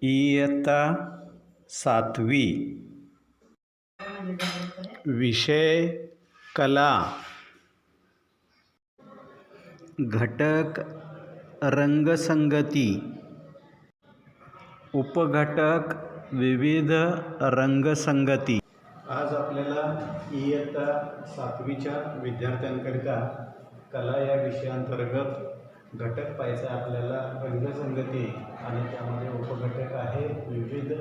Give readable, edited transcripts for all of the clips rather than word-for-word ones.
इयत्ता 7वी विषय कला घटक रंगसंगती उपघटक विविध रंगसंगती। आज आपल्याला इयत्ता 7वीच्या विद्यार्थ्यांकरिता कला या विषयांतर्गत घटक पाहायचा आपल्याला रंगसंगती आणि त्यामध्ये उपघटक आहे विविध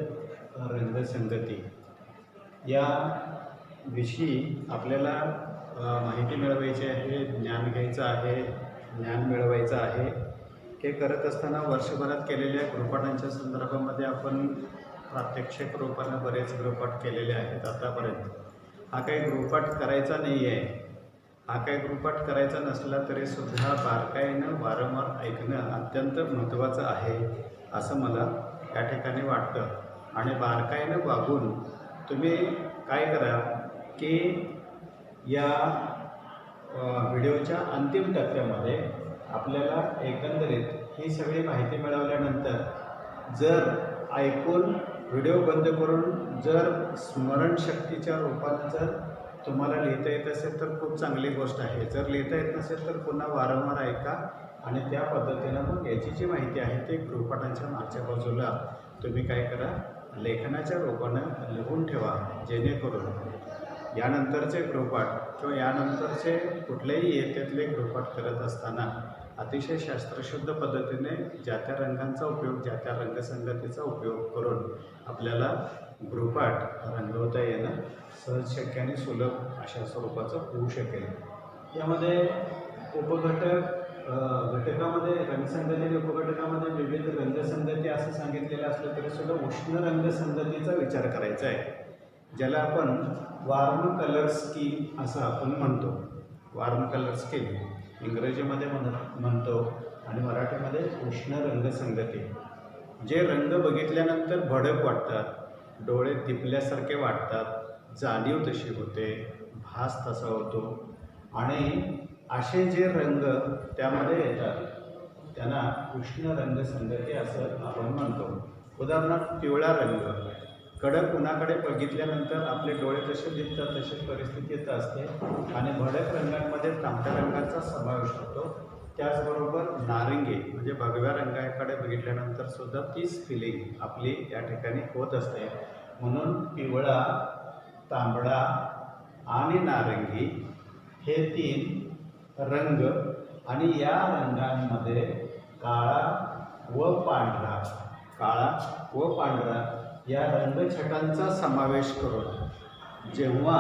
रंगसंगती। या विषयी आपल्याला माहिती मिळवायची आहे, ज्ञान घ्यायचं आहे, ज्ञान मिळवायचं आहे। हे करत असताना वर्षभरात केलेल्या गृहपाठांच्या संदर्भामध्ये आपण प्रात्यक्षिक रूपानं बरेच गृहपाठ केलेले आहेत आतापर्यंत। हा काही गृहपाठ करायचा नाही आहे, हा काही गृहपाठ करायचा नसला तरी सुद्धा बारकाईनं वारंवार ऐकणं अत्यंत महत्त्वाचं आहे असं मला या ठिकाणी वाटतं। आणि बारकाईनं वागून तुम्ही काय करा की या व्हिडिओच्या अंतिम टप्प्यामध्ये आपल्याला एकंदरीत ही सगळी माहिती मिळवल्यानंतर जर ऐकून व्हिडिओ बंद करून जर स्मरणशक्तीच्या रूपानं जर तुम्हाला लिहिता येत असेल तर खूप चांगली गोष्ट आहे। जर लिहिता येत नसेल तर पुन्हा वारंवार ऐका आणि त्या पद्धतीनं मग याची जी माहिती आहे ते गृहपाठांच्या मागच्या बाजूला तुम्ही काय करा लेखनाच्या रूपानं लिहून ठेवा, जेणेकरून यानंतरचे गृहपाठ किंवा यानंतरचे कुठल्याही इयत्तेतले गृहपाठ करत असताना अतिशय शास्त्रशुद्ध पद्धतीने ज्या त्या रंगांचा उपयोग, ज्या त्या रंगसंगतीचा उपयोग करून आपल्याला गृहपाठ रंगवता येणं सहज शक्य आणि सुलभ अशा स्वरूपाचं होऊ शकेल। यामध्ये उपघटक घटकामध्ये रंगसंगती आणि उपघटकामध्ये विविध रंगसंगती असं सांगितलेलं असलं तरी सुद्धा उष्ण रंगसंगतीचा विचार करायचा आहे, ज्याला आपण वॉर्म कलर स्कीम असं आपण म्हणतो। वॉर्म कलर स्कीम इंग्रजीमध्ये म्हणतो आणि मराठीमध्ये उष्ण रंगसंगती। जे रंग बघितल्यानंतर भडक वाटतात, डोळे दिपल्यासारखे वाटतात, जाणीव तशी होते, भास तसा होतो आणि असे जे रंग त्यामध्ये येतात त्यांना उष्ण रंगसंगती असं आपण म्हणतो। उदाहरणार्थ पिवळा रंग, कडक उन्हाकडे बघितल्यानंतर आपले डोळे जसे दिसतात तशी परिस्थिती येत असते आणि भडक रंगांमध्ये तांबड्या रंगाचा समावेश होतो। त्याचबरोबर नारिंगी म्हणजे भगव्या रंगाकडे बघितल्यानंतर सुद्धा तीच फिलिंग आपली या ठिकाणी होत असते। म्हणून पिवळा, तांबडा आणि नारिंगी हे 3 रंग आणि या रंगांमध्ये काळा व पांढरा या रंगछटांचा समावेश करून जेव्हा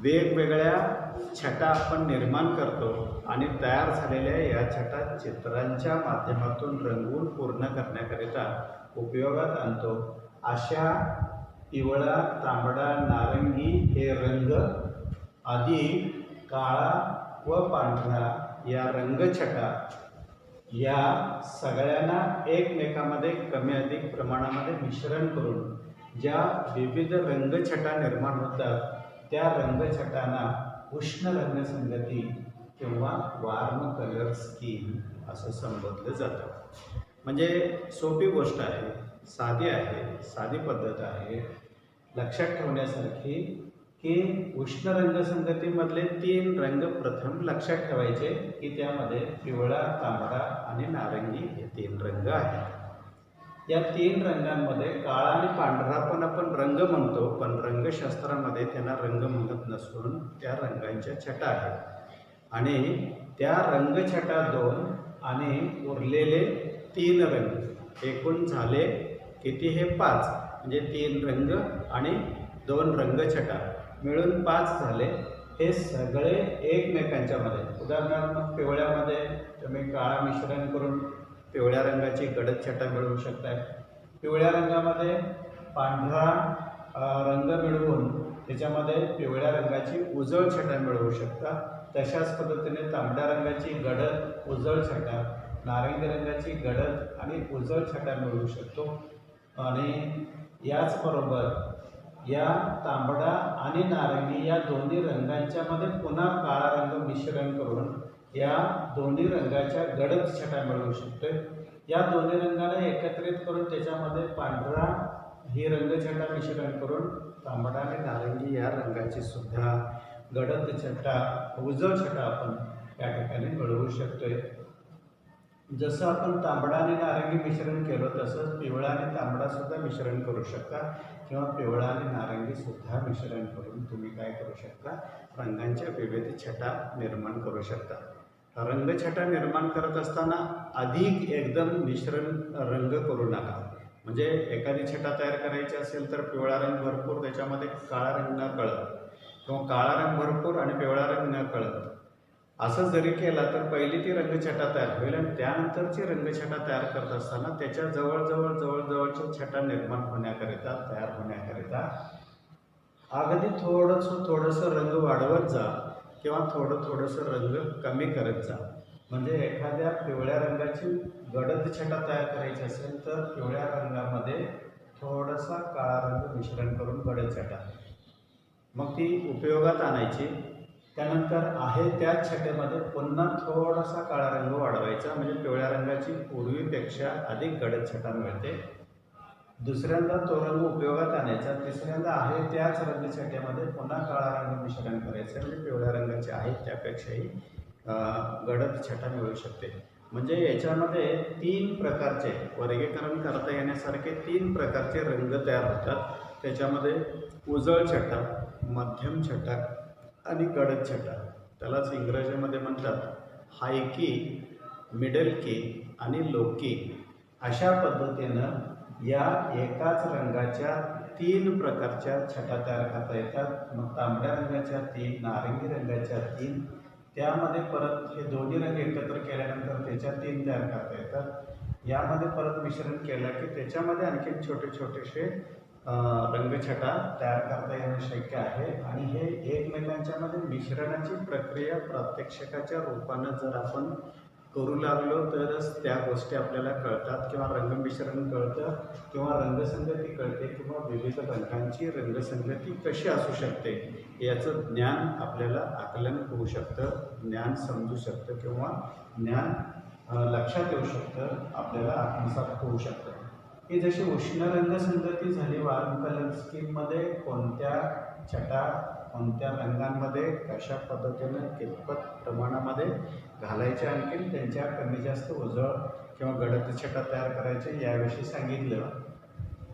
वेगवेगळ्या छटा आपण निर्माण करतो आणि तयार झालेल्या या छटा चित्रांच्या माध्यमातून रंगवून पूर्ण करण्याकरिता उपयोगात आणतो, अशा पिवळा, तांबडा, नारंगी हे रंग आधी काळा व पांढरा या रंगछटा या सगळ्यांना एकमेकांमध्ये कमी अधिक प्रमाणामध्ये मिश्रण करून ज्या विविध रंगछटा निर्माण होतात त्या रंगछटांना उष्ण रंगसंगती किंवा वॉर्म कलर स्कीम असं संबोधलं जातं। म्हणजे सोपी गोष्ट आहे, साधी आहे, साधी पद्धत आहे लक्षात ठेवण्यासारखी की उष्ण रंगसंगतीमधले 3 रंग प्रथम लक्षात ठेवायचे की त्यामध्ये पिवळा, तांबडा आणि नारंगी हे 3 रंग आहेत। या 3 रंगांमध्ये काळा आणि पांढरा पण आपण रंग म्हणतो, पण रंगशास्त्रामध्ये त्यांना रंग म्हणत नसून त्या रंगांच्या छटा आहेत आणि त्या रंगछटा 2 आणि उरलेले 3 रंग एकूण झाले किती हे 5, म्हणजे 3 रंग आणि 2 रंगछटा मिळून 5 झाले। हे सगळे एकमेकांच्या मध्ये उदाहरणार्थ पिवळ्यामध्ये तुम्ही काळा मिश्रण करून पिवळ्या रंगाची गडद छटा मिळवू शकता, पिवळ्या रंगामध्ये पांढरा रंग मिळवून त्याच्यामध्ये पिवळ्या रंगाची उजळ छटा मिळवू शकता। तशाच पद्धतीने तांबड्या रंगाची गडद उजळ छटा, नारंगी रंगाची गडद आणि उजळ छटा मिळवू शकतो। आणि याचबरोबर या तांबडा आणि नारंगी या दोन्ही रंगांच्या मध्ये पुन्हा काळा रंग मिश्रण करून या दोन्ही रंगाच्या गडद छटा मिळवू शकतो। या दोन्ही रंगाला एकत्रित करून त्याच्यामध्ये पांढरा ही रंगछटा मिश्रण करून तांबडा आणि नारंगी या रंगाची सुद्धा गडद छटा, उजळ छटा आपण या ठिकाणी मिळवू शकतोय. जसं आपण तांबडा आणि नारंगी मिश्रण केलं तसंच पिवळा आणि तांबडा सुद्धा मिश्रण करू शकता किंवा पिवळा आणि नारंगी सुद्धा मिश्रण करून तुम्ही काय करू शकता, रंगांच्या विविध छटा निर्माण करू शकता. रंगछटा निर्माण करत असताना अधिक एकदम मिश्रण रंग करू नका. म्हणजे एखादी छटा तयार करायची असेल तर पिवळा रंग भरपूर त्याच्यामध्ये काळा रंग न कळत किंवा काळा रंग भरपूर आणि पिवळा रंग न कळत असं जरी केला तर पहिली ती रंगछटा तयार होईल आणि त्यानंतरची रंगछटा तयार करत असताना त्याच्या जवळजवळच्या छटा निर्माण होण्याकरिता, तयार होण्याकरिता अगदी थोडंसं रंग वाढवत जा किंवा थोडंसं रंग कमी करत जा. म्हणजे एखाद्या पिवळ्या रंगाची गडद छटा तयार करायची असेल तर पिवळ्या रंगामध्ये थोडासा काळा रंग मिश्रण करून गडद छटा, मग ती उपयोगात आणायची. त्यानंतर आहे त्याच छटेमध्ये पुन्हा थोडासा काळा रंग वाढवायचा, म्हणजे पिवळ्या रंगाची पूर्वीपेक्षा अधिक गडद छटा मिळते. दुसऱ्यांदा तो रंग उपयोगात आणायचा. तिसऱ्यांदा आहे त्याच रंगछट्यामध्ये पुन्हा काळा रंग मिश्रण करायचं, म्हणजे पिवळ्या रंगाचे आहे त्यापेक्षाही गडद छटा मिळू शकते. म्हणजे याच्यामध्ये 3 प्रकारचे वर्गीकरण करता येण्यासारखे 3 प्रकारचे रंग तयार होतात. त्याच्यामध्ये उजळ छटा, मध्यम छटा आणि गडद छटा. त्यालाच इंग्रजीमध्ये म्हणतात हाय की, मिडल की आणि लो की. अशा पद्धतीनं या एकाच रंगाच्या 3 प्रकारच्या छटा तयार करता येतात. मग तांबड्या रंगाच्या 3, नारंगी रंगाच्या 3, त्यामध्ये परत हे दोन्ही रंग एकत्र केल्यानंतर त्याच्या 3 तयार करता येतात. यामध्ये परत मिश्रण केलं की त्याच्यामध्ये आणखी छोटेसे रंगछटा तयार करता येणं शक्य आहे. आणि हे एकमेकांच्यामध्ये मिश्रणाची प्रक्रिया प्रात्यक्षिकाच्या रूपानं जर आपण करू लागलो तरच त्या गोष्टी आपल्याला कळतात किंवा रंगमिश्रण कळतं किंवा रंगसंगती कळते किंवा विविध रंगांची रंगसंगती कशी असू शकते याचं ज्ञान आपल्याला आकलन होऊ शकतं, ज्ञान समजू शकतं किंवा ज्ञान लक्षात येऊ शकतं, आपल्याला आत्मसात होऊ शकतं. ही जशी उष्ण रंगसंगती झाली वॉर्म कलर स्कीममध्ये कोणत्या छटा कोणत्या रंगांमध्ये कशा पद्धतीनं कितपत प्रमाणामध्ये घालायच्या, आणखी त्यांच्या कमी जास्त उजळ किंवा गडद छटा तयार करायचे याविषयी सांगितलं.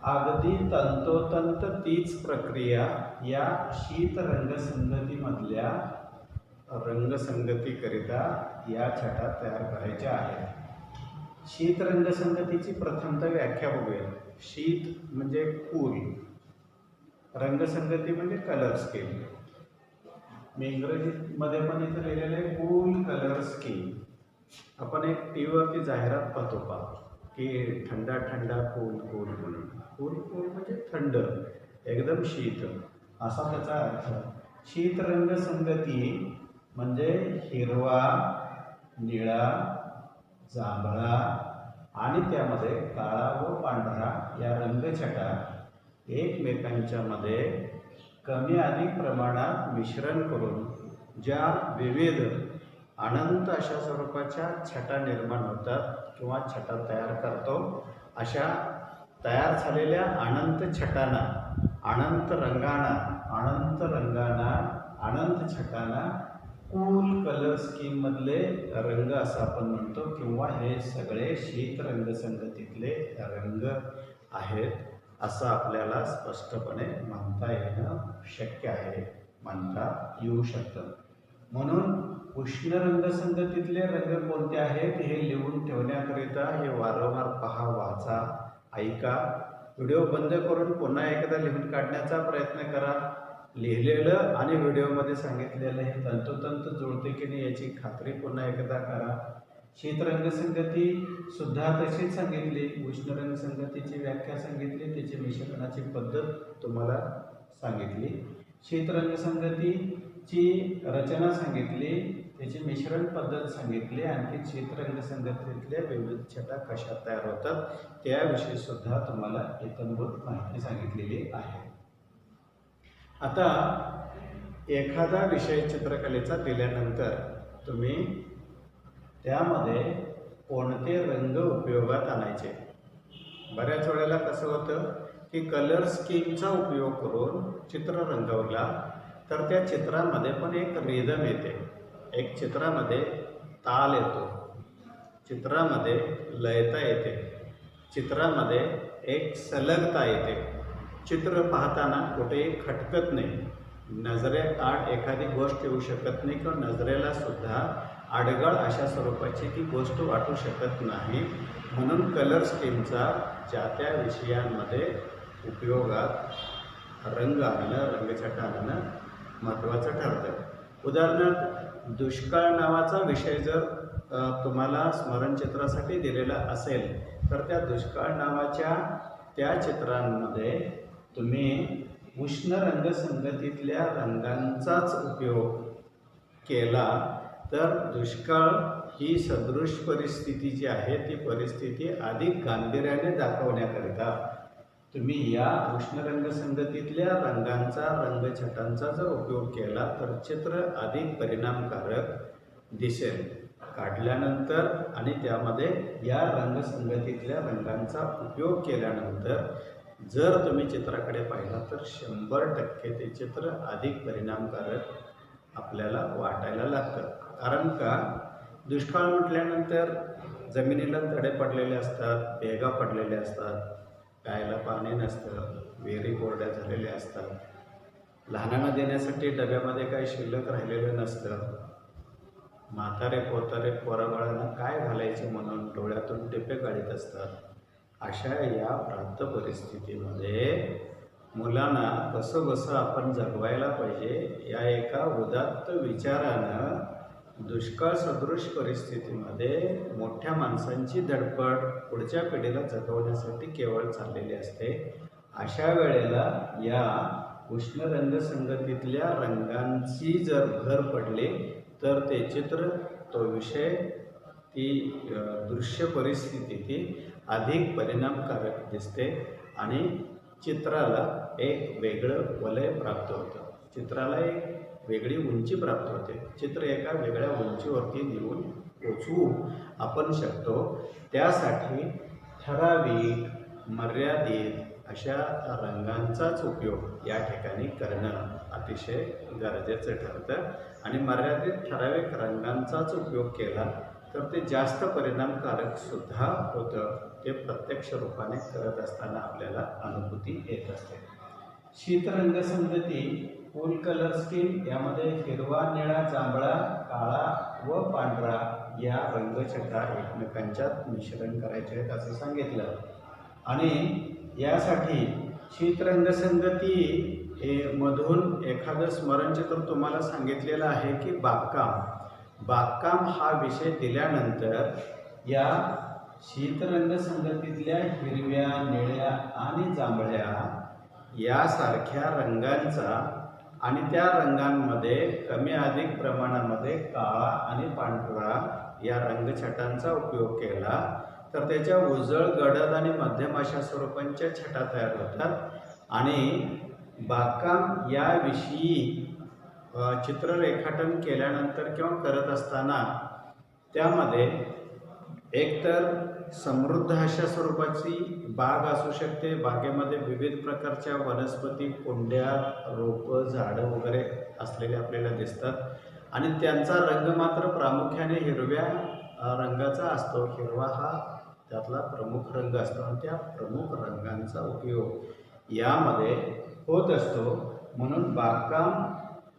अगदी तंतोतंत तीच प्रक्रिया या शीत रंगसंगतीमधल्या रंगसंगतीकरिता या छटा तयार करायच्या आहेत. शीत रंगसंगतीची प्रथमतः व्याख्या बघूया. शीत म्हणजे कूल, रंगसंगती म्हणजे कलर स्कीम. मी इंग्रजीमध्ये पण इथं लिहिलेलं आहे कूल कलर स्कीम. आपण एक टी व्हीवरती जाहिरात पाहतो की ठंडा ठंडा कूल कूल म्हणून. कूल कूल म्हणजे थंड, एकदम शीत असा त्याचा अर्थ. शीत रंगसंगती म्हणजे हिरवा, निळा, जांभळा आणि त्यामध्ये काळा व पांढरा या रंगछटा एकमेकांच्या मध्ये कमी अधिक प्रमाणात मिश्रण करून ज्या विविध अनंत अशा स्वरूपाच्या छटा निर्माण होतात किंवा छटा तयार करतो, अशा तयार झालेल्या अनंत छटांना, अनंत रंगांना, अनंत छटांना कूल कलर स्कीममधले रंग असं आपण म्हणतो किंवा हे सगळे शीत रंगसंगतीतले रंग आहेत असं आपल्याला स्पष्टपणे म्हणता येणं शक्य आहे, म्हणता येऊ शकतं. म्हणून उष्ण रंगसंगतीतले रंग कोणते आहेत हे लिहून ठेवण्याकरिता हे वारंवार पहा, वाचा, ऐका. व्हिडिओ बंद करून पुन्हा एकदा लिहून काढण्याचा प्रयत्न करा. लिहिलेलं आणि व्हिडिओमध्ये सांगितलेलं हे तंतोतंत जुळते की नाही याची खात्री पुन्हा एकदा करा. शीत रंगसंगती सुद्धा तशीच सांगितली, उष्ण रंगसंगतीची व्याख्या सांगितली, त्याची मिश्रणाची पद्धत तुम्हाला सांगितली. शीत रंगसंगतीची रचना सांगितली, त्याची मिश्रण पद्धत सांगितली, आणखी शीत रंगसंगतीतल्या विविध छटा कशा तयार होतात त्याविषयी सुद्धा तुम्हाला इत्थंभूत माहिती सांगितलेली आहे. आता एखादा विषय चित्रकलेचा दिल्यानंतर तुम्ही त्यामध्ये कोणते रंग उपयोगात आणायचे, बऱ्याच वेळेला कसं होतं की कलर स्कीमचा उपयोग करून चित्र रंगवला तर त्या चित्रामध्ये पण एक रिदम येते, एक चित्रामध्ये ताल येतो, चित्रामध्ये लयता येते, चित्रामध्ये एक सलगता येते, चित्र पाहताना कुठेही खटकत नाही, नजरेआड एखादी गोष्ट येऊ शकत नाही किंवा नजरेला सुद्धा आडगळ अशा स्वरूपाची ती गोष्ट वाटू शकत नाही. म्हणून कलर स्कीमचा ज्या त्या विषयांमध्ये उपयोगात रंग आणणं, रंगछटा आणणं महत्त्वाचं ठरतं. उदाहरणार्थ दुष्काळ नावाचा विषय जर तुम्हाला स्मरणचित्रासाठी दिलेला असेल तर त्या दुष्काळ नावाच्या त्या चित्रांमध्ये तुम्ही उष्ण रंगसंगतीतल्या रंगांचाच उपयोग केला तर दुष्काळ ही सदृश परिस्थिती जी आहे ती परिस्थिती अधिक गांभीर्याने दाखवण्याकरिता तुम्ही या उष्ण रंगसंगतीतल्या रंगांचा, रंगछटांचा जर उपयोग केला तर चित्र अधिक परिणामकारक दिसेल. काढल्यानंतर आणि त्यामध्ये या रंगसंगतीतल्या रंगांचा उपयोग केल्यानंतर जर तुम्ही चित्राकडे पाहिला तर 100% ते चित्र अधिक परिणामकारक आपल्याला वाटायला लागतं. कारण का, दुष्काळ म्हटल्यानंतर जमिनीला तडे पडलेले असतात, भेगा पडलेल्या असतात, प्यायला पाणी नसतं, विहिरी कोरड्या झालेल्या असतात, लहानांना देण्यासाठी डब्यामध्ये काही शिल्लक राहिलेलं नसतं, म्हातारे पोतारे पोराबाळांना काय घालायचे म्हणून डोळ्यातून टिपे काढत असतात. अशा या प्राप्त परिस्थितीमध्ये मुलांना कसं बसं आपण जगवायला पाहिजे या एका उदात्त विचारानं दुष्काळ सदृश परिस्थितीमध्ये मोठ्या माणसांची धडपड पुढच्या पिढीला जगवण्यासाठी केवळ चाललेली असते. अशा वेळेला या उष्ण रंगसंगतीतल्या रंगांची जर भर पडली तर ते चित्र, तो विषय, ती दृश्य परिस्थिती ती अधिक परिणामकारक दिसते आणि चित्राला एक वेगळं वलय प्राप्त होतं, चित्राला एक वेगळी उंची प्राप्त होते, चित्र एका वेगळ्या उंचीवरती नेऊन पोचवू आपण शकतो. त्यासाठी ठराविक, मर्यादित अशा रंगांचाच उपयोग या ठिकाणी करणं अतिशय गरजेचं ठरतं आणि मर्यादित ठराविक रंगांचाच उपयोग केला तर ते जास्त परिणामकारक सुद्धा होतं. ते प्रत्यक्ष रूपाने करत असताना आपल्याला अनुभूती येत असते. शीतरंगसंगती, फुल कलर स्कीम यामध्ये हिरवा, निळा, जांभळा, काळा व पांढरा या रंगछटा एकमेकांच्यात मिश्रण करायचे आहेत असं सांगितलं. आणि यासाठी शीतरंगसंगती मधून एखादं स्मरणचित्र तुम्हाला सांगितलेलं आहे की बागकाम. बागकाम हा विषय दिल्यानंतर या शीतरंगसंगतीतल्या हिरव्या, निळ्या आणि जांभळ्या यासारख्या रंगांचा आणि त्या रंगांमध्ये कमी अधिक प्रमाणामध्ये काळा आणि पांढरा या रंगछटांचा उपयोग केला तर त्याच्या उजळ, गडद आणि मध्यम अशा स्वरूपांच्या छटा तयार होतात. आणि बागकाम याविषयी चित्र रेखाटन केल्यानंतर किंवा करत असताना त्यामध्ये एकतर समृद्ध अशा स्वरूपाची बाग असू शकते, बागेमध्ये विविध प्रकारच्या वनस्पती, कुंड्या, रोपं, झाडं वगैरे असलेले आपल्याला दिसतात आणि त्यांचा रंग मात्र प्रामुख्याने हिरव्या रंगाचा असतो. हिरवा हा त्यातला प्रमुख रंग असतो आणि त्या प्रमुख रंगांचा उपयोग यामध्ये होत असतो. म्हणून बागकाम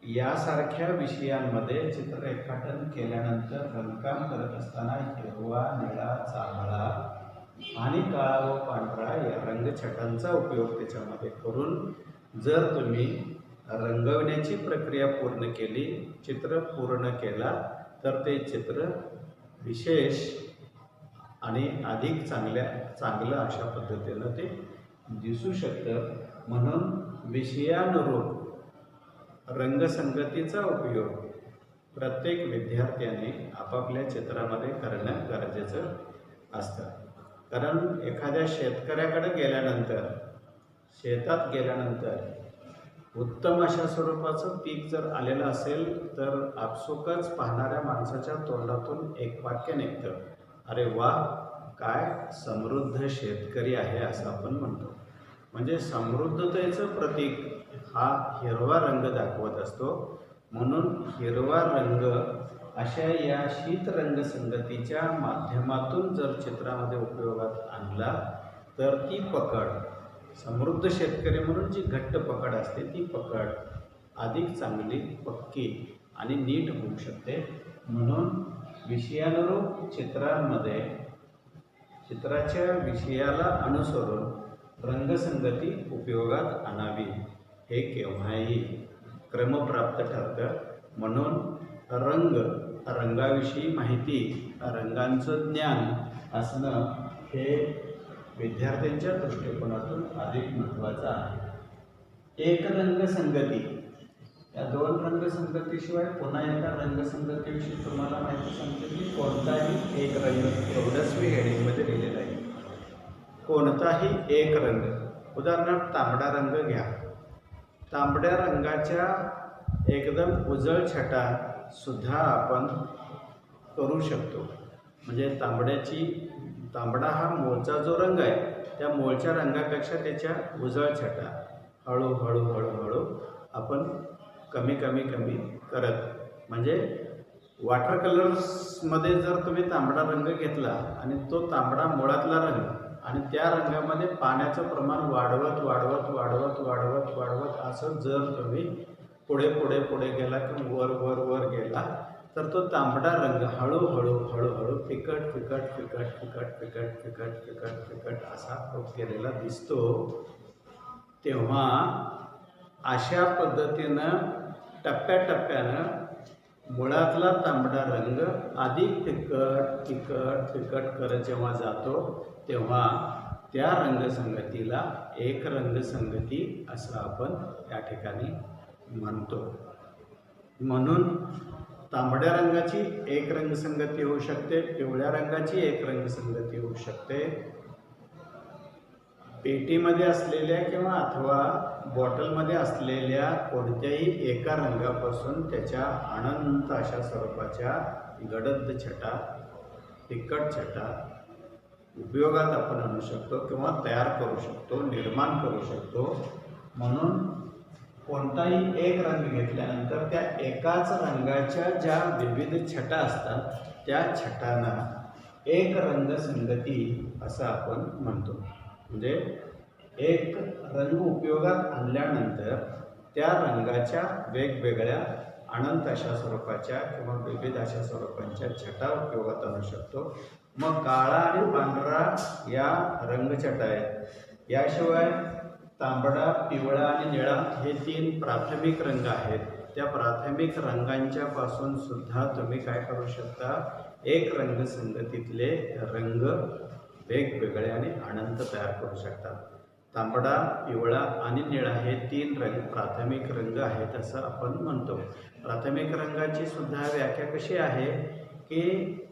यासारख्या विषयांमध्ये चित्ररेखाटन केल्यानंतर रंगकाम करत असताना हिरवा, निळा, जांभळा आणि काळा व पांढरा या रंगछटांचा उपयोग त्याच्यामध्ये करून जर तुम्ही रंगवण्याची प्रक्रिया पूर्ण केली, चित्र पूर्ण केला तर ते चित्र विशेष आणि अधिक चांगलं अशा पद्धतीनं ते दिसू शकतं. म्हणून विषयानुरूप रंगसंगतीचा उपयोग प्रत्येक विद्यार्थ्याने आपापल्या चित्रामध्ये करणं गरजेचं असतं. कारण एखाद्या शेतकऱ्याकडे गेल्यानंतर, शेतात गेल्यानंतर उत्तम अशा स्वरूपाचं पीक जर आलेलं असेल तर आपसुकच पाहणाऱ्या माणसाच्या तोंडातून एक वाक्य निघतं, अरे वा, काय समृद्ध शेतकरी आहे असं आपण म्हणतो. म्हणजे समृद्धतेचं प्रतीक हा हिरवा रंग दाखवत असतो. म्हणून हिरवा रंग अशा या शीत रंगसंगतीच्या माध्यमातून जर चित्रामध्ये उपयोगात आणला तर ती पकड, समृद्ध शेतकरी म्हणून जी घट्ट पकड असते ती पकड अधिक चांगली, पक्की आणि नीट होऊ शकते. म्हणून विषयानुरूप चित्रांमध्ये चित्राच्या विषयाला अनुसरून रंगसंगती उपयोगात आणावी हे केव्हाही क्रमप्राप्त ठरतं. म्हणून रंगाविषयी माहिती, रंगांचं ज्ञान असणं हे विद्यार्थ्यांच्या दृष्टिकोनातून अधिक महत्त्वाचं आहे. एक रंगसंगती, या दोन रंगसंगतीशिवाय पुन्हा एका रंगसंगतीविषयी तुम्हाला माहिती सांगते की कोणताही एक रंग, एवढंच मी हेडिंगमध्ये लिहिलेलं आहे. कोणताही एक रंग, उदाहरणार्थ तांबडा रंग घ्या. तांबड्या रंगाच्या एकदम उजळ छटा सुद्धा आपण करू शकतो. म्हणजे तांबडा हा मूळचा जो रंग आहे त्या मूळच्या रंगापेक्षा त्याच्या उजळ छटा हळूहळू आपण कमी करत, म्हणजे वॉटर कलर्समध्ये जर तुम्ही तांबडा रंग घेतला आणि तो तांबडा मुळातला रंग आणि त्या रंगामध्ये पाण्याचं प्रमाण वाढवत असं जर तुम्ही पुढे गेला किंवा वर गेला तर तो तांबडा रंग हळूहळू फिकट असा होत गेलेला दिसतो. तेव्हा अशा पद्धतीनं टप्प्याटप्प्यानं मुळातला तांबडा रंग अधिक फिकट करत जेव्हा जातो तेव्हा त्या रंगसंगतीला एक रंगसंगती असं आपण या ठिकाणी म्हणतो. म्हणून तांबड्या रंगाची एक रंगसंगती होऊ शकते, पिवळ्या रंगाची एक रंगसंगती होऊ शकते. पेटीमध्ये असलेल्या किंवा अथवा बॉटलमध्ये असलेल्या कोणत्याही एका रंगापासून त्याच्या अनंत अशा स्वरूपाच्या गडद छटा, फिकट छटा उपयोगात आपण आणू शकतो किंवा तयार करू शकतो, निर्माण करू शकतो. म्हणून कोणताही एक रंग घेतल्यानंतर त्या एकाच रंगाच्या ज्या विविध छटा असतात त्या छटांना एक रंगसंगती असं आपण म्हणतो. म्हणजे एक रंग उपयोगात आणल्यानंतर त्या रंगाच्या वेगवेगळ्या अनंत अशा स्वरूपाच्या किंवा विविध अशा स्वरूपांच्या छटा उपयोगात आणू शकतो. मग काळा आणि पांढरा या रंगछटा आहेत. याशिवाय तांबडा, पिवळा आणि निळा हे 3 प्राथमिक रंग आहेत. त्या प्राथमिक रंगांच्या पासून सुद्धा तुम्ही काय करू शकता, एक रंगसंगतीतले रंग वेगवेगळे आणि अनंत तयार करू शकता. तांबडा, पिवळा आणि निळा हे 3 रंग प्राथमिक रंग आहेत असं आपण म्हणतो. प्राथमिक रंगाची सुद्धा व्याख्या कशी आहे की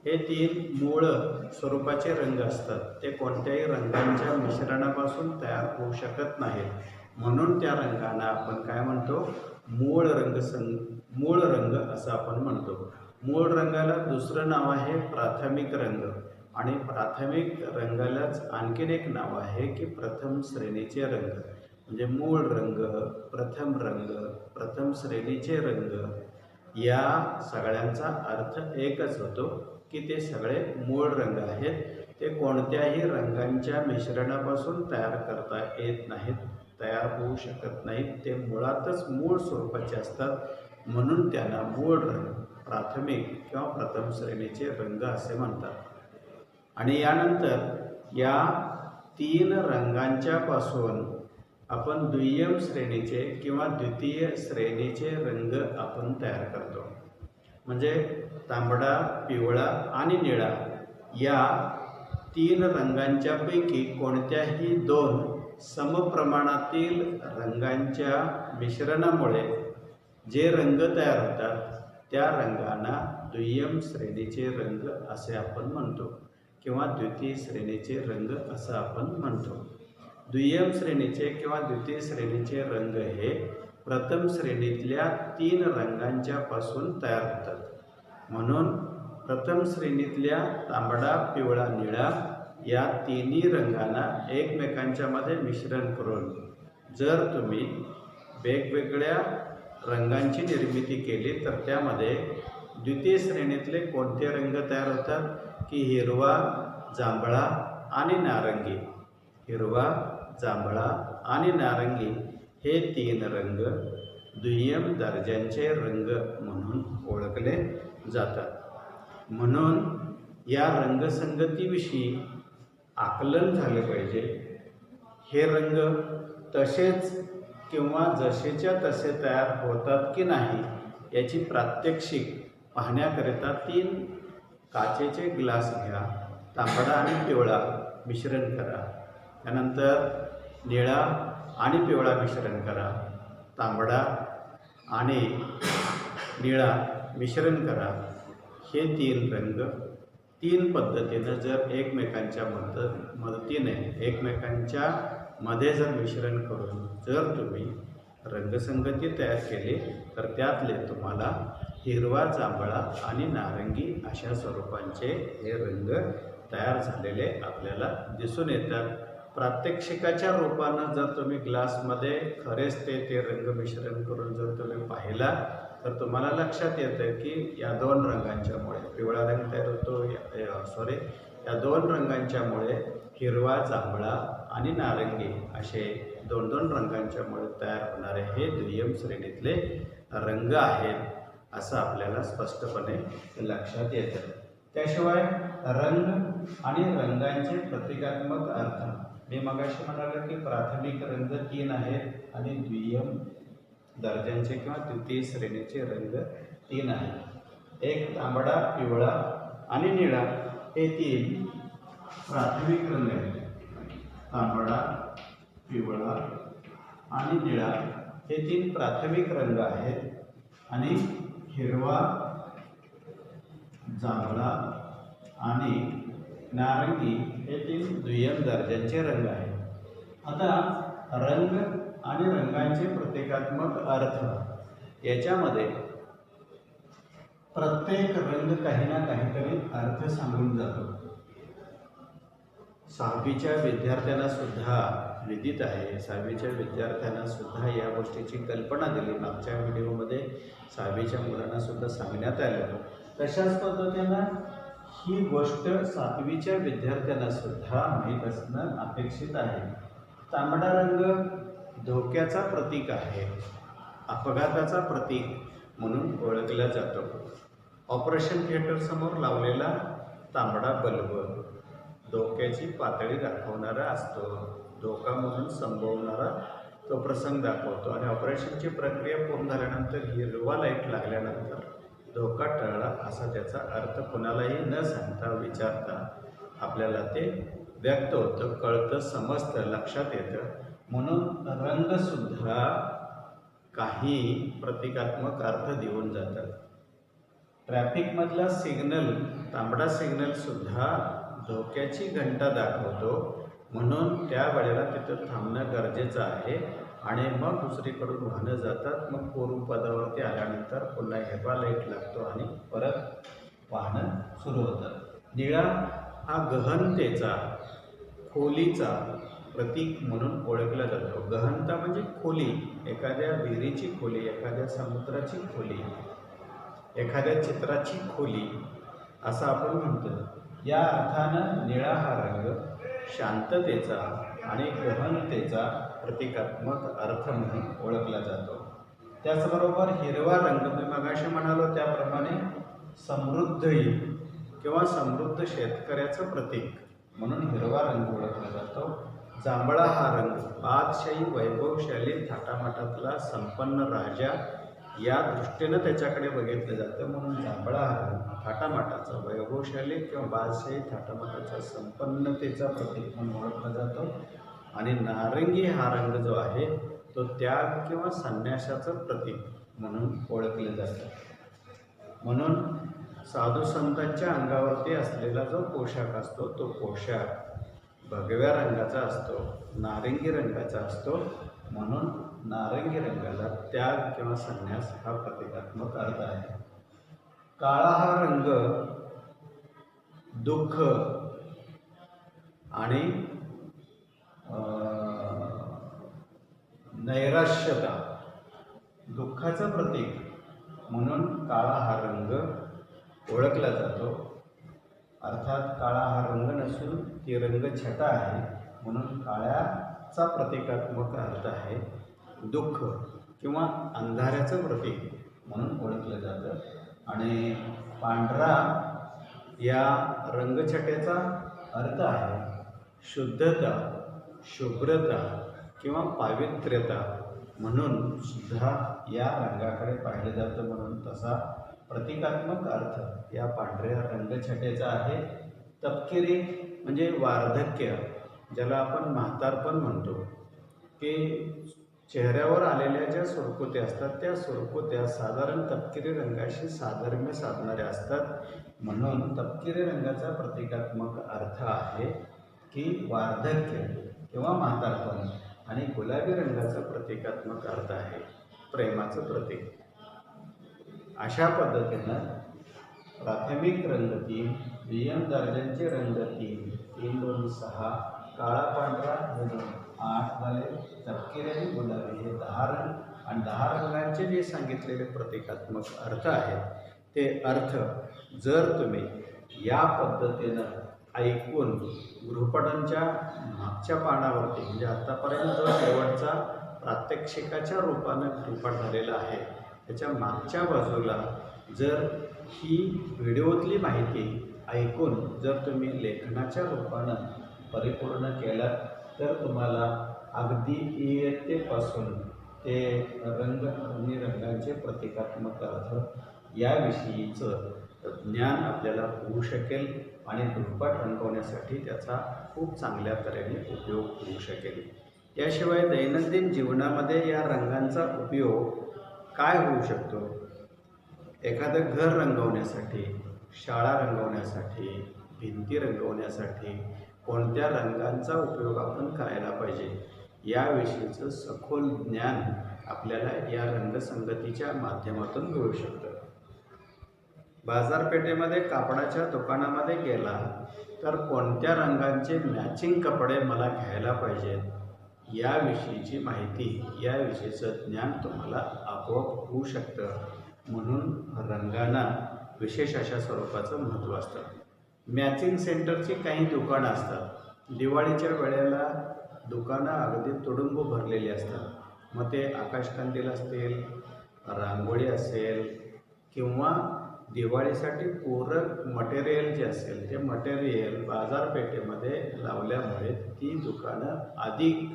हे 3 मूळ स्वरूपाचे रंग असतात. ते कोणत्याही रंगांच्या मिश्रणापासून तयार होऊ शकत नाहीत. म्हणून त्या रंगांना आपण काय म्हणतो, मूळ रंग असं आपण म्हणतो. मूळ रंगाला दुसरं नाव आहे प्राथमिक रंग आणि प्राथमिक रंगालाच आणखीन एक नाव आहे की प्रथम श्रेणीचे रंग. म्हणजे मूळ रंग, प्रथम श्रेणीचे रंग या सगळ्यांचा अर्थ एकच होतो की ते सगळे मूळ रंग आहेत. ते कोणत्याही रंगांच्या मिश्रणापासून तयार करता येत नाहीत, तयार होऊ शकत नाहीत. ते मुळातच मूळ स्वरूपाचे असतात. म्हणून त्यांना मूळ रंग, प्राथमिक किंवा प्रथम श्रेणीचे रंग असे म्हणतात. आणि यानंतर या 3 रंगांच्या पासून आपण दुय्यम श्रेणीचे किंवा द्वितीय श्रेणीचे रंग आपण तयार करतो. म्हणजे तांबडा, पिवळा आणि निळा या 3 रंगांच्या पैकी कोणत्याही 2 समप्रमाणातील रंगांच्या मिश्रणामुळे जे रंग तयार होतात त्या रंगांना दुय्यम श्रेणीचे रंग असे आपण म्हणतो किंवा द्वितीय श्रेणीचे रंग असं आपण म्हणतो. दुय्यम श्रेणीचे किंवा द्वितीय श्रेणीचे रंग हे प्रथम श्रेणीतल्या 3 रंगांच्या पासून तयार होतात. म्हणून प्रथम श्रेणीतल्या तांबडा, पिवळा, निळा या तिन्ही रंगांना एकमेकांच्या मध्ये मिश्रण करून जर तुम्ही वेगवेगळ्या रंगांची निर्मिती केली तर त्यामध्ये द्वितीय श्रेणीतले कोणते रंग तयार होतात की हिरवा, जांभळा आणि नारंगी. हिरवा, जांभळा आणि नारंगी हे तीन रंग दुय्यम दर्जाचे रंग म्हणून ओळखले जातात. म्हणून या रंगसंगतीविषयी आकलन झाले पाहिजे. हे रंग तसेच किंवा जसेच्या तसे तयार होतात की नाही याची प्रात्यक्षिक पाहण्याकरिता 3 काचेचे ग्लास घ्या. तांबडा आणि पिवळा मिश्रण करा. त्यानंतर निळा आणि पिवळा मिश्रण करा. तांबडा आणि निळा मिश्रण करा. हे 3 रंग 3 पद्धतीनं जर एकमेकांच्या मदतीने एकमेकांच्या मध्ये जर मिश्रण करून जर तुम्ही रंगसंगती तयार केली तर त्यातले तुम्हाला हिरवा, जांभळा आणि नारंगी अशा स्वरूपांचे हे रंग तयार झालेले आपल्याला दिसून येतात. प्रात्यक्षिकाच्या रूपानं जर तुम्ही ग्लासमध्ये खरेच ते रंग मिश्रण करून जर तुम्ही पाहिला तर तुम्हाला लक्षात येतं की या 2 रंगांच्यामुळे पिवळा रंग तयार होतो. या 2 रंगांच्यामुळे हिरवा, जांभळा आणि नारंगी असे 2 रंगांच्यामुळे तयार होणारे हे दुय्यम श्रेणीतले रंग आहेत असं आपल्याला स्पष्टपणे लक्षात येतं. त्याशिवाय रंग आणि रंगांचे प्रतिकात्मक अर्थ मी मगाशी म्हणालो की प्राथमिक रंग 3 आहेत आणि द्विय्यम दर्जांचे किंवा तृतीय श्रेणीचे रंग 3 आहेत. एक तांबडा, पिवळा आणि निळा हे 3 प्राथमिक रंग आहेत. तांबडा, पिवळा आणि निळा हे 3 प्राथमिक रंग आहेत आणि हिरवा, जांभळा आणि नारंगी हे 3 दुय्यम दर्जाचे रंग आहेत. आता रंग आणि रंगांचे प्रतिकात्मक अर्थ याच्यामध्ये प्रत्येक रंग काही ना काहीतरी अर्थ सांगून जातो. 6वीच्या विद्यार्थ्यांना सुद्धा विदित आहे. 6वीच्या विद्यार्थ्यांना सुद्धा या गोष्टीची कल्पना दिली. मागच्या व्हिडिओमध्ये 6वीच्या मुलांना सुद्धा सांगण्यात आलं. तशाच पद्धतीनं ही गोष्ट 7वीच्या विद्यार्थ्यांना सुद्धा माहीत असणं अपेक्षित आहे. तांबडा रंग धोक्याचा प्रतीक आहे. अपघाताचा प्रतीक म्हणून ओळखला जातो. ऑपरेशन थिएटर समोर लावलेला तांबडा बल्ब धोक्याची पातळी दाखवणारा असतो. धोका म्हणून संभवणारा तो प्रसंग दाखवतो आणि ऑपरेशनची प्रक्रिया पूर्ण झाल्यानंतर हिरवा लाईट लागल्यानंतर धोका टळला असा त्याचा अर्थ कुणालाही न सांगता विचारता आपल्याला ते व्यक्त होतं, कळतं, समजतं, लक्षात येतं. म्हणून रंगसुद्धा काही प्रतिकात्मक अर्थ देऊन जातात. ट्रॅफिकमधला सिग्नल तांबडा सिग्नलसुद्धा धोक्याची घंटा दाखवतो. म्हणून त्या वेळेला तिथं थांबणं गरजेचं आहे आणि मग दुसरीकडून वाहनं जातात. मग पूर्वपदावरती आल्यानंतर पुन्हा हिरवा लाईट लागतो आणि परत वाहनं सुरू होतात. निळा हा गहनतेचा, खोलीचा प्रतीक म्हणून ओळखला जातो. गहनता म्हणजे खोली, एखाद्या विहिरीची खोली, एखाद्या समुद्राची खोली, एखाद्या चित्राची खोली असं आपण म्हणतो. या अर्थानं निळा हा रंग शांततेचा आणि गहनतेचा प्रतिकात्मक अर्थ म्हणून ओळखला जातो. त्याचबरोबर हिरवा रंग मी मगाशी म्हणालो त्याप्रमाणे समृद्धी किंवा समृद्ध शेतकऱ्याचं प्रतीक म्हणून हिरवा रंग ओळखला जातो. जांभळा हा रंग बादशाही, वैभवशाली, थाटामाटातला संपन्न राजा या दृष्टीनं त्याच्याकडे बघितलं जातं. म्हणून जांभळा हा रंग थाटामाटाचा, वैभवशाली किंवा बादशाही, थाटामाटाचा, संपन्नतेचा प्रतीक म्हणून ओळखला जातो. आणि नारंगी हा रंग जो आहे तो त्याग किंवा संन्यासाचं प्रतीक म्हणून ओळखलं जातं. म्हणून साधू संतांच्या अंगावरती असलेला जो पोशाख असतो तो पोशाख भगव्या रंगाचा असतो, नारंगी रंगाचा असतो. म्हणून नारंगी रंगाला त्याग किंवा संन्यास हा प्रतिकात्मक अर्थ आहे. काळा हा रंग दुःख आणि नैराश्यता, दुःखाचं प्रतीक म्हणून काळा हा रंग ओळखला जातो. अर्थात काळा हा रंग नसून ती रंगछटा आहे, म्हणून काळ्याचा प्रतिकात्मक अर्थ आहे दुःख किंवा अंधाऱ्याचं प्रतीक म्हणून ओळखलं जातं. आणि पांढरा या रंगछटेचा अर्थ आहे शुद्धता, शुभ्रता किंवा पावित्र्यता म्हणून सुद्धा या रंगाकडे पाहिले जातं. म्हणून तसा प्रतिकात्मक अर्थ या पांढऱ्या रंगछटेचा आहे. तपकिरी म्हणजे वार्धक्य, ज्याला आपण म्हातारपण म्हणतो, की चेहऱ्यावर आलेल्या ज्या सुरकुत्या असतात त्या सुरकुत्या साधारण तपकिरी रंगाशी साधर्म्य साधणाऱ्या असतात. म्हणून तपकिरी रंगाचा प्रतिकात्मक अर्थ आहे की वार्धक्य किंवा म्हातारपण. आणि गुलाबी रंगाचा प्रतिकात्मक अर्थ आहे प्रेमाचं प्रतीक. अशा पद्धतीनं प्राथमिक रंग 3, दुय्यम दर्जाचे रंग 3, 3, 2, 6, काळा पांढरा 8 झाले, तपकिरी आणि गुलाबी हे 10 रंग. आणि 10 रंगांचे जे सांगितलेले प्रतिकात्मक अर्थ आहेत ते अर्थ जर तुम्ही या पद्धतीनं ऐकून गृहपाठांच्या मागच्या पानावरती, म्हणजे आत्तापर्यंत जो शेवटचा प्रात्यक्षिकाच्या रूपानं गृहपाठ झालेला आहे त्याच्या मागच्या बाजूला जर ही व्हिडिओतली माहिती ऐकून जर तुम्ही लेखनाच्या रूपानं परिपूर्ण केलात तर तुम्हाला अगदी इयत्तेपासून ते रंग रंगांचे प्रतिकात्मक अर्थ याविषयीचं ज्ञान आपल्याला होऊ शकेल आणि गृहपाठ रंगवण्यासाठी त्याचा खूप चांगल्या तऱ्हेने उपयोग होऊ शकेल. याशिवाय दैनंदिन जीवनामध्ये या रंगांचा उपयोग काय होऊ शकतो? एखादं घर रंगवण्यासाठी, शाळा रंगवण्यासाठी, भिंती रंगवण्यासाठी कोणत्या रंगांचा उपयोग आपण करायला पाहिजे याविषयीचं सखोल ज्ञान आपल्याला या रंगसंगतीच्या माध्यमातून मिळू शकतं. बाजारपेठेमध्ये कापडाच्या दुकानामध्ये गेला तर कोणत्या रंगांचे मॅचिंग कपडे मला घ्यायला पाहिजेत याविषयीची माहिती, याविषयीचं ज्ञान तुम्हाला आपोआप होऊ शकतं. म्हणून रंगांना विशेष अशा स्वरूपाचं महत्त्व असतं. मॅचिंग सेंटरची काही दुकानं असतात. दिवाळीच्या वेळेला दुकानं अगदी तुडुंब भरलेली असतात. मग ते आकाशकंदील असतील, रांगोळी असेल किंवा दिवाळीसाठी पूरक मटेरियल जे असेल ते मटेरियल बाजारपेठेमध्ये लावल्यामुळे ती दुकानं अधिक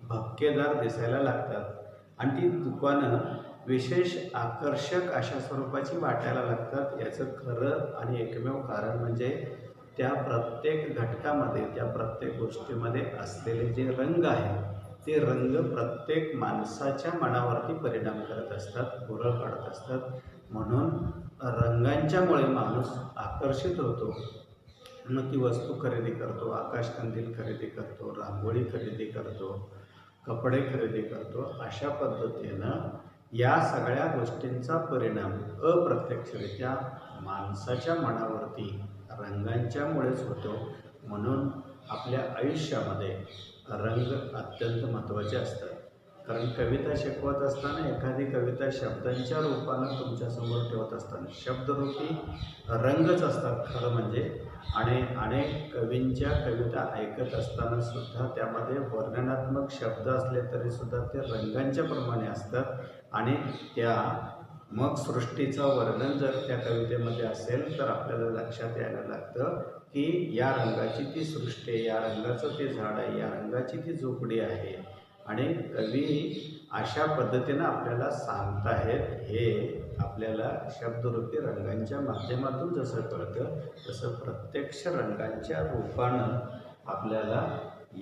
भपकेदार दिसायला लागतात आणि ती दुकानं विशेष आकर्षक अशा स्वरूपाची वाटायला लागतात. याचं खरं आणि एकमेव कारण म्हणजे त्या प्रत्येक घटकामध्ये, त्या प्रत्येक गोष्टीमध्ये असलेले जे रंग आहेत ते रंग प्रत्येक माणसाच्या मनावरती परिणाम करत असतात, भुरळ पाडत असतात. म्हणून रंगांच्यामुळे माणूस आकर्षित होतो, मग ती वस्तू खरेदी करतो, आकाशकंदील खरेदी करतो, रांगोळी खरेदी करतो, कपडे खरेदी करतो. अशा पद्धतीनं या सगळ्या गोष्टींचा परिणाम अप्रत्यक्षरित्या माणसाच्या मनावरती रंगांच्यामुळेच होतो. म्हणून आपल्या आयुष्यामध्ये रंग अत्यंत महत्त्वाचे असतात. कारण कविता शिकवत असताना एखादी कविता शब्दांच्या रूपानं तुमच्यासमोर ठेवत असताना शब्दरूपी रंगच असतात खरं म्हणजे. आणि अनेक कवींच्या कविता ऐकत असताना सुद्धा त्यामध्ये वर्णनात्मक शब्द असले तरीसुद्धा ते रंगांच्या प्रमाणे असतात. आणि त्या मग सृष्टीचं वर्णन जर त्या कवितेमध्ये असेल तर आपल्याला लक्षात यायला लागतं की या रंगाची ती सृष्टी आहे, या रंगाचं ते झाड आहे, या रंगाची ती झोपडी आहे. आणि कवी अशा पद्धतीनं आपल्याला सांगताहेत हे आपल्याला शब्दरूपी रंगांच्या माध्यमातून जसं कळतं तसं प्रत्यक्ष रंगांच्या रूपानं आपल्याला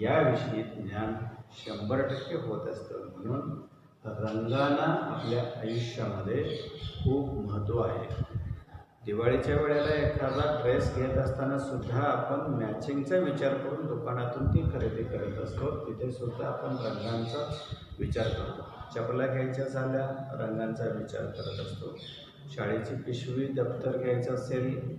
याविषयी ज्ञान 100% होत असतं. म्हणून रंगांना आपल्या आयुष्यामध्ये खूप महत्त्व आहे. दिवाळीच्या वेळेला एखादा ड्रेस घेत असताना सुद्धा आपण मॅचिंगचा विचार करून दुकानातून ती खरेदी करत असतो. तिथे सुद्धा आपण रंगांचा विचार करतो. चपला घ्यायच्या झाल्या रंगांचा विचार करत असतो. शाळेची पिशवी दप्तर घ्यायचं असेल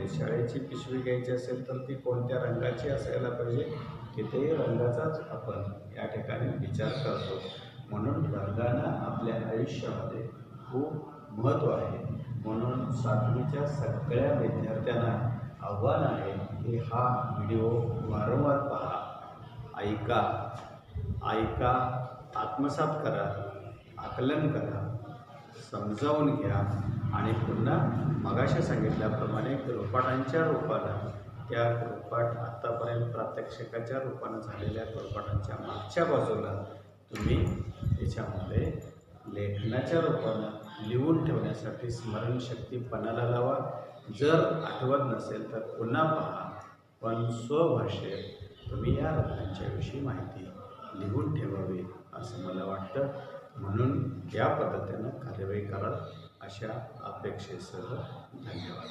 शाळेची पिशवी घ्यायची असेल तर ती कोणत्या रंगाची असायला पाहिजे कितीही रंगाचाच आपण या ठिकाणी विचार करतो. म्हणून रंगांना आपल्या आयुष्यामध्ये खूप महत्त्व आहे. म्हणून 7वीच्या सगळ्या विद्यार्थ्यांना आव्हान आहे की हा व्हिडिओ वारंवार पहा, ऐका, आत्मसात करा, आकलन करा, समजावून घ्या आणि पुन्हा मगाशी सांगितल्याप्रमाणे गृहपाठांच्या रूपानं त्या गृहपाठ आत्तापर्यंत प्रात्यक्षिकाच्या रूपानं झालेल्या गृहपाठांच्या मागच्या बाजूला तुम्ही त्याच्यामध्ये लेखनाच्या रूपानं लिहून ठेवण्यासाठी स्मरणशक्ती पणाला लावा. जर आठवत नसेल तर पुन्हा पहा, पण स्वभाषेत तुम्ही या रत्नांच्याविषयी माहिती लिहून ठेवावी असं मला वाटतं. म्हणून या पद्धतीनं कार्यवाही करा अशा अपेक्षेसह धन्यवाद.